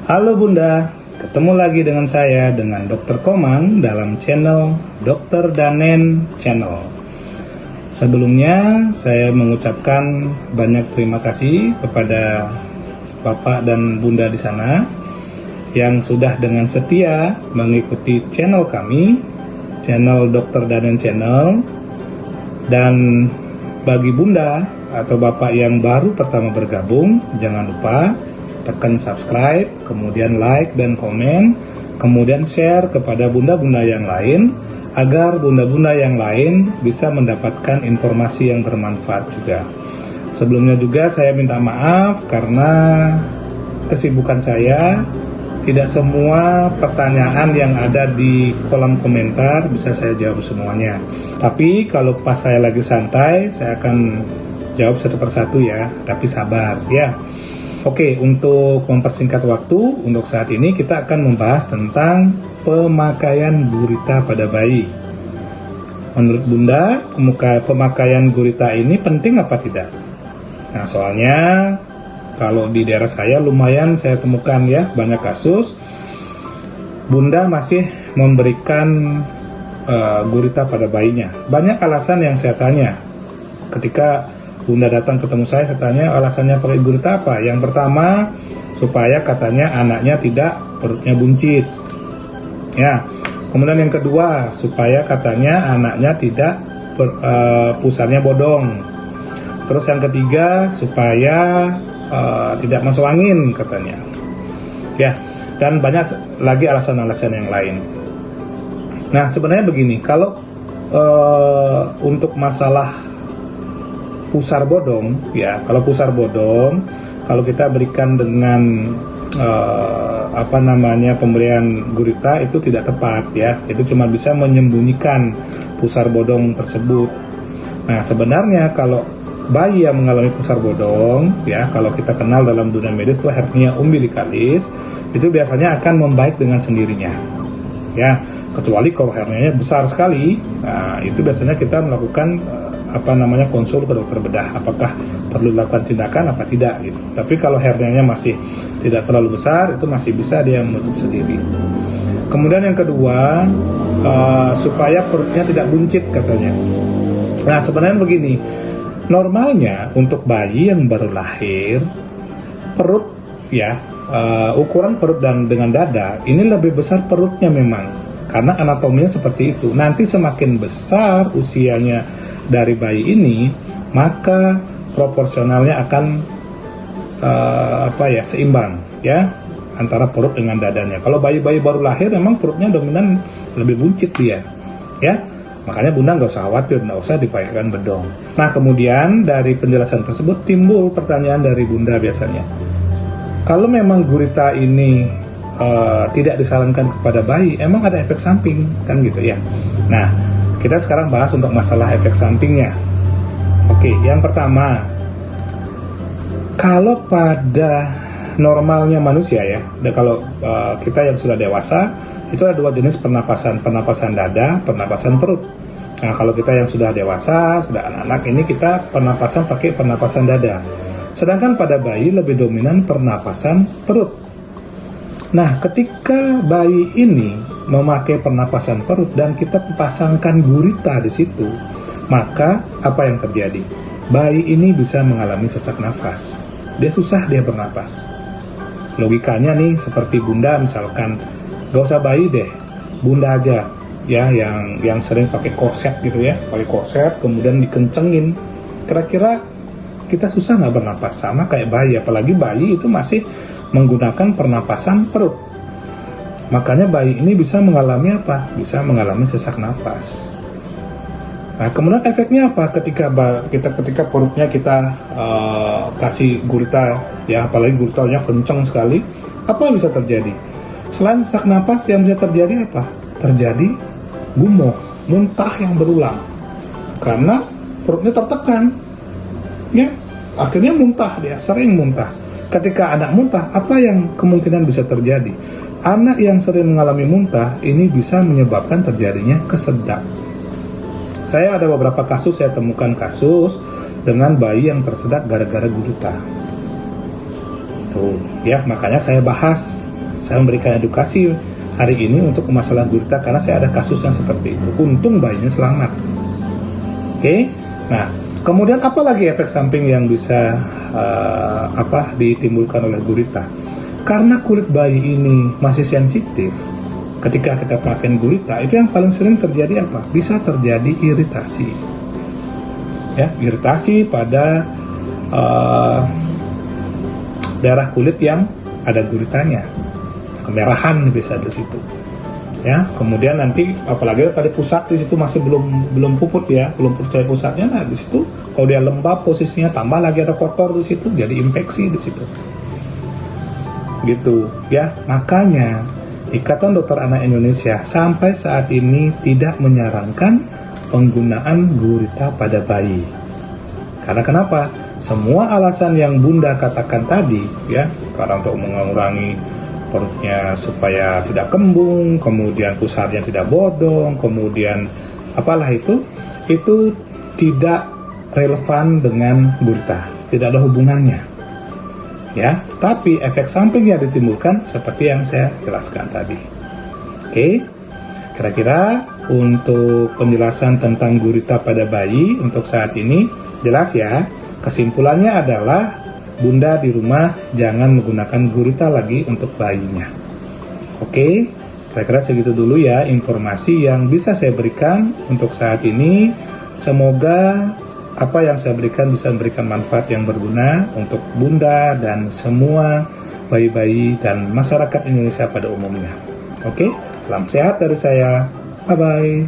Halo Bunda, ketemu lagi dengan saya dengan Dr. Komang dalam channel Dr. Danen Channel. Sebelumnya saya mengucapkan banyak terima kasih kepada Bapak dan Bunda di sana yang sudah dengan setia mengikuti channel kami, channel Dr. Danen Channel. Dan bagi Bunda atau Bapak yang baru pertama bergabung, jangan lupa tekan subscribe, kemudian like dan komen, kemudian share kepada bunda-bunda yang lain, agar bunda-bunda yang lain bisa mendapatkan informasi yang bermanfaat juga. Sebelumnya juga saya minta maaf karena kesibukan saya, tidak semua pertanyaan yang ada di kolom komentar bisa saya jawab semuanya. Tapi kalau pas saya lagi santai, saya akan jawab satu persatu ya, tapi sabar ya. Oke, untuk mempersingkat waktu, untuk saat ini kita akan membahas tentang pemakaian gurita pada bayi. Menurut Bunda, pemakaian gurita ini penting apa tidak? Nah, soalnya kalau di daerah saya lumayan saya temukan ya, banyak kasus Bunda masih memberikan gurita pada bayinya. Banyak alasan yang saya tanya ketika Bunda datang ketemu saya tanya alasannya pakai gurita apa. Yang pertama, supaya katanya anaknya tidak perutnya buncit ya. Kemudian yang kedua, supaya katanya anaknya tidak pusarnya bodong. Terus yang ketiga, supaya tidak masuk angin katanya ya. Dan banyak lagi alasan-alasan yang lain. Nah, sebenarnya begini, kalau untuk masalah pusar bodong ya, kalau pusar bodong, kalau kita berikan dengan pemberian gurita itu tidak tepat ya, itu cuma bisa menyembunyikan pusar bodong tersebut. Nah, sebenarnya kalau bayi yang mengalami pusar bodong ya, kalau kita kenal dalam dunia medis itu hernia umbilikalis, itu biasanya akan membaik dengan sendirinya ya, kecuali kalau hernianya besar sekali. Nah, itu biasanya kita melakukan konsul ke dokter bedah, apakah perlu dilakukan tindakan apa tidak gitu. Tapi kalau hernianya masih tidak terlalu besar, itu masih bisa dia menutup sendiri. Kemudian yang kedua, supaya perutnya tidak buncit katanya. Nah, sebenarnya begini, normalnya untuk bayi yang baru lahir, perut ya, ukuran perut dan dengan dada ini lebih besar perutnya memang, karena anatominya seperti itu. Nanti semakin besar usianya dari bayi ini, maka proporsionalnya akan seimbang ya antara perut dengan dadanya. Kalau bayi-bayi baru lahir memang perutnya dominan lebih buncit dia ya, makanya Bunda nggak usah khawatir, nggak usah dipakaikan bedong. Nah, kemudian dari penjelasan tersebut timbul pertanyaan dari Bunda biasanya, kalau memang gurita ini tidak disarankan kepada bayi, emang ada efek samping kan gitu ya. Nah, kita sekarang bahas untuk masalah efek sampingnya. Oke, yang pertama, kalau pada normalnya manusia ya, kalau kita yang sudah dewasa, itu ada dua jenis pernapasan, pernapasan dada, pernapasan perut. Nah, kalau kita yang sudah dewasa, sudah anak-anak, ini kita pernapasan pakai pernapasan dada. Sedangkan pada bayi lebih dominan pernapasan perut. Nah, ketika bayi ini memakai pernapasan perut dan kita pasangkan gurita di situ, maka apa yang terjadi? Bayi ini bisa mengalami sesak nafas. Dia susah dia bernapas. Logikanya nih seperti Bunda misalkan, gak usah bayi deh, Bunda aja ya yang sering pakai korset gitu ya, pakai korset kemudian dikencengin. Kira-kira kita susah nggak bernapas? Sama kayak bayi, apalagi bayi itu masih menggunakan pernapasan perut. Makanya bayi ini bisa mengalami apa? Bisa mengalami sesak nafas. Nah, kemudian efeknya apa ketika perutnya kita kasih gurita ya, apalagi guritanya kencang sekali, apa yang bisa terjadi? Selain sesak nafas, yang bisa terjadi apa? Terjadi gumoh, muntah yang berulang. Karena perutnya tertekan. Ya, akhirnya muntah, dia sering muntah. Ketika anak muntah, apa yang kemungkinan bisa terjadi? Anak yang sering mengalami muntah ini bisa menyebabkan terjadinya kesedak. Saya ada beberapa kasus, saya temukan kasus dengan bayi yang tersedak gara-gara gurita. Tuh, ya makanya saya bahas Saya memberikan edukasi hari ini untuk masalah gurita karena saya ada kasus yang seperti itu. Untung bayinya selamat. Oke. Nah, kemudian apa lagi efek samping yang bisa ditimbulkan oleh gurita? Karena kulit bayi ini masih sensitif, ketika kita pakai gurita, itu yang paling sering terjadi apa? Bisa terjadi iritasi. Ya, iritasi pada daerah kulit yang ada guritanya. Kemerahan bisa di situ. Ya, kemudian nanti apalagi tadi pusat di situ masih belum puput ya, belum percaya pusatnya. Nah, di situ kalau dia lembab posisinya, tambah lagi ada kotor di situ, jadi infeksi di situ. Gitu ya. Makanya Ikatan Dokter Anak Indonesia sampai saat ini tidak menyarankan penggunaan gurita pada bayi. Karena kenapa? Semua alasan yang Bunda katakan tadi ya, karena untuk mengurangi perutnya supaya tidak kembung, kemudian pusarnya tidak bodong, kemudian apalah itu tidak relevan dengan gurita, tidak ada hubungannya. Ya, tapi efek samping yang ditimbulkan seperti yang saya jelaskan tadi. Oke, kira-kira untuk penjelasan tentang gurita pada bayi untuk saat ini jelas ya. Kesimpulannya adalah Bunda di rumah jangan menggunakan gurita lagi untuk bayinya. Oke, kira-kira segitu dulu ya informasi yang bisa saya berikan untuk saat ini. Semoga apa yang saya berikan bisa memberikan manfaat yang berguna untuk Bunda dan semua bayi-bayi dan masyarakat Indonesia pada umumnya. Oke, salam sehat dari saya. Bye-bye.